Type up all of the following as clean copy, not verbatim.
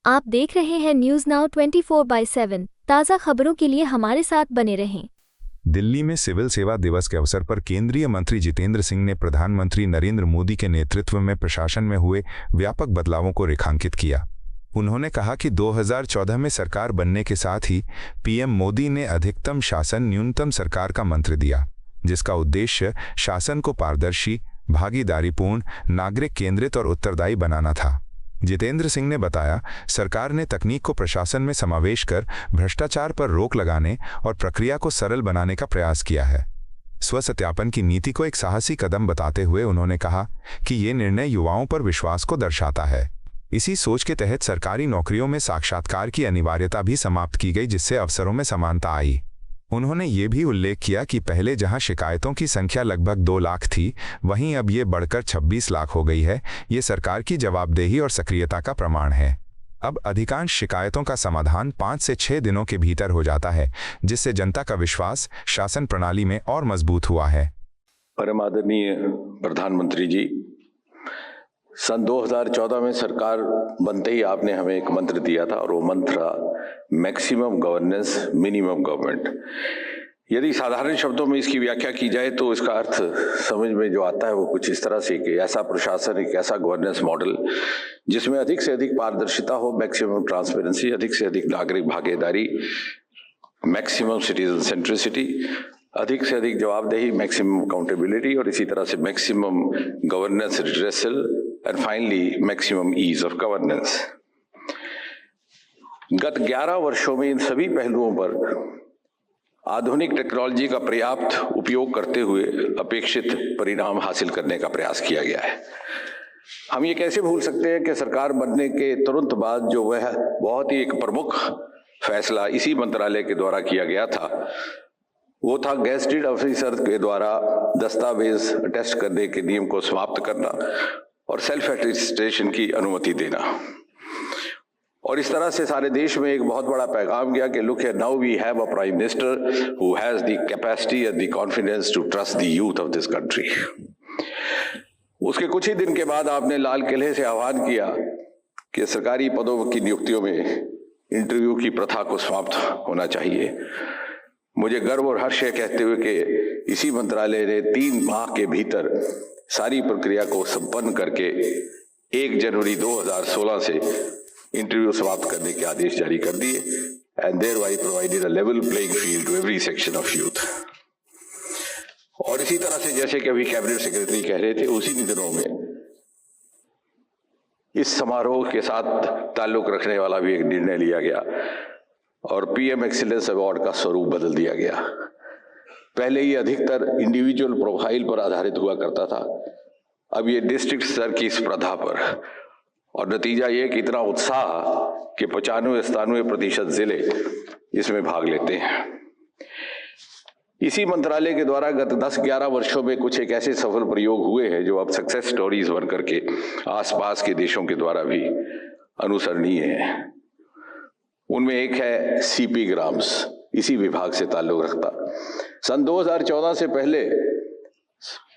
आप देख रहे हैं न्यूज नाउ 24/7। ताज़ा खबरों के लिए हमारे साथ बने रहें। दिल्ली में सिविल सेवा दिवस के अवसर पर केंद्रीय मंत्री जितेंद्र सिंह ने प्रधानमंत्री नरेंद्र मोदी के नेतृत्व में प्रशासन में हुए व्यापक बदलावों को रेखांकित किया। उन्होंने कहा कि 2014 में सरकार बनने के साथ ही पीएम मोदी ने अधिकतम शासन न्यूनतम सरकार का मंत्र दिया, जिसका उद्देश्य शासन को पारदर्शी, भागीदारीपूर्ण, नागरिक केंद्रित और उत्तरदायी बनाना था। जितेंद्र सिंह ने बताया, सरकार ने तकनीक को प्रशासन में समावेश कर भ्रष्टाचार पर रोक लगाने और प्रक्रिया को सरल बनाने का प्रयास किया है। स्वसत्यापन की नीति को एक साहसी कदम बताते हुए उन्होंने कहा कि ये निर्णय युवाओं पर विश्वास को दर्शाता है। इसी सोच के तहत सरकारी नौकरियों में साक्षात्कार की अनिवार्यता भी समाप्त की गई, जिससे अवसरों में समानता आई। उन्होंने ये भी उल्लेख किया कि पहले जहां शिकायतों की संख्या लगभग 2 लाख थी, वहीं अब ये बढ़कर 26 लाख हो गई है। ये सरकार की जवाबदेही और सक्रियता का प्रमाण है। अब अधिकांश शिकायतों का समाधान 5 से 6 दिनों के भीतर हो जाता है, जिससे जनता का विश्वास शासन प्रणाली में और मजबूत हुआ है। परम आदरणीय प्रधानमंत्री जी, सन 2014 में सरकार बनते ही आपने हमें एक मंत्र दिया था और वो मंत्र था मैक्सिमम गवर्नेंस मिनिमम गवर्नमेंट। यदि साधारण शब्दों में इसकी व्याख्या की जाए तो इसका अर्थ समझ में जो आता है वो कुछ इस तरह से कि ऐसा प्रशासन, एक ऐसा गवर्नेंस मॉडल जिसमें अधिक से अधिक पारदर्शिता हो, मैक्सिमम ट्रांसपेरेंसी, अधिक से अधिक नागरिक भागीदारी, मैक्सिमम सिटीजन सेंट्रिसिटी, अधिक से अधिक जवाबदेही, मैक्सिमम अकाउंटेबिलिटी और इसी तरह से maximum governance redressal and finally maximum ease of governance. गत 11 वर्षों में इन सभी पहलुओं पर आधुनिक टेक्नोलॉजी का पर्याप्त उपयोग करते हुए अपेक्षित परिणाम हासिल करने का प्रयास किया गया है। हम ये कैसे भूल सकते हैं कि सरकार बनने के तुरंत बाद जो वह बहुत ही एक प्रमुख फैसला इसी मंत्रालय के द्वारा किया गया था, वो था गेजेटेड ऑफिसर के द्वारा दस्तावेज अटेस्ट करने के नियम को समाप्त करना और सेल्फ अटेस्टेशन की अनुमति देना। और इस तरह से सारे देश में एक बहुत बड़ा पैगाम गया कि look here, now we have a prime minister who has the capacity and the confidence to trust the youth of this country. उसके कुछ ही दिन के बाद आपने लाल किले से आह्वान किया कि सरकारी पदों की नियुक्तियों में इंटरव्यू की प्रथा को समाप्त होना चाहिए। मुझे गर्व और हर्ष है कहते हुए कि इसी मंत्रालय ने 3 माह के भीतर सारी प्रक्रिया को संपन्न करके 1 जनवरी 2016 से इंटरव्यू समाप्त करने के आदेश जारी कर दिए and thereby provided a level playing field to every section of youth. और इसी तरह से जैसे कि अभी कैबिनेट सेक्रेटरी कह रहे थे, उसी दिनों में इस समारोह के साथ ताल्लुक रखने वाला भी एक निर्णय लिया गया और पीएम एक्सीलेंस अवार्ड का स्वरूप बदल दिया गया। पहले ये अधिकतर इंडिविजुअल प्रोफाइल पर आधारित हुआ करता था, अब ये डिस्ट्रिक्ट स्तर की स्पर्धा पर, और नतीजा ये कि इतना उत्साह कि 95-97% जिले इसमें भाग लेते हैं। इसी मंत्रालय के द्वारा गत 10-11 वर्षों में कुछ एक ऐसे सफल प्रयोग हुए हैं जो अब सक्सेस स्टोरीज बन करके आसपास के देशों के द्वारा भी अनुसरणीय है। उनमें एक है सीपी ग्राम्स, इसी विभाग से ताल्लुक रखता। सन 2014 से पहले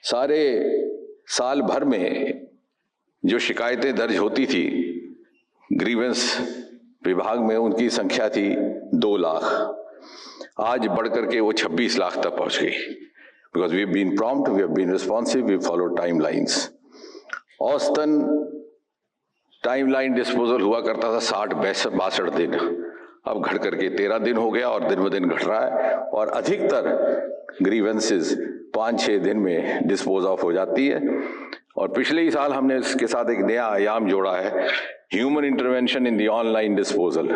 सारे साल भर में जो शिकायतें दर्ज होती थी ग्रीवेंस विभाग में, उनकी संख्या थी 2 लाख। आज बढ़कर के वो 26 लाख तक पहुंच गई। Because we have been prompt, we have been responsive, we follow timelines. औसतन टाइमलाइन डिस्पोजल हुआ करता था 60-62 दिन, अब घट करके 13 दिन हो गया और दिन ब दिन घट रहा है। और अधिकतर ग्रीवेंसेस 5-6 दिन में डिस्पोज ऑफ हो जाती है। और पिछले ही साल हमने इसके साथ एक नया आयाम जोड़ा है, human intervention in the online disposal.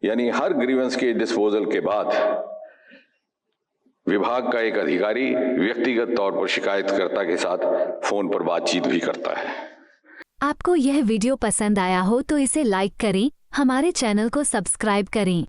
यानी हर ग्रीवेंस के डिस्पोजल के बाद विभाग का एक अधिकारी व्यक्तिगत तौर पर शिकायतकर्ता के साथ फोन पर बातचीत भी करता है। आपको यह वीडियो पसंद आया हो तो इसे लाइक करें, हमारे चैनल को सब्सक्राइब करें।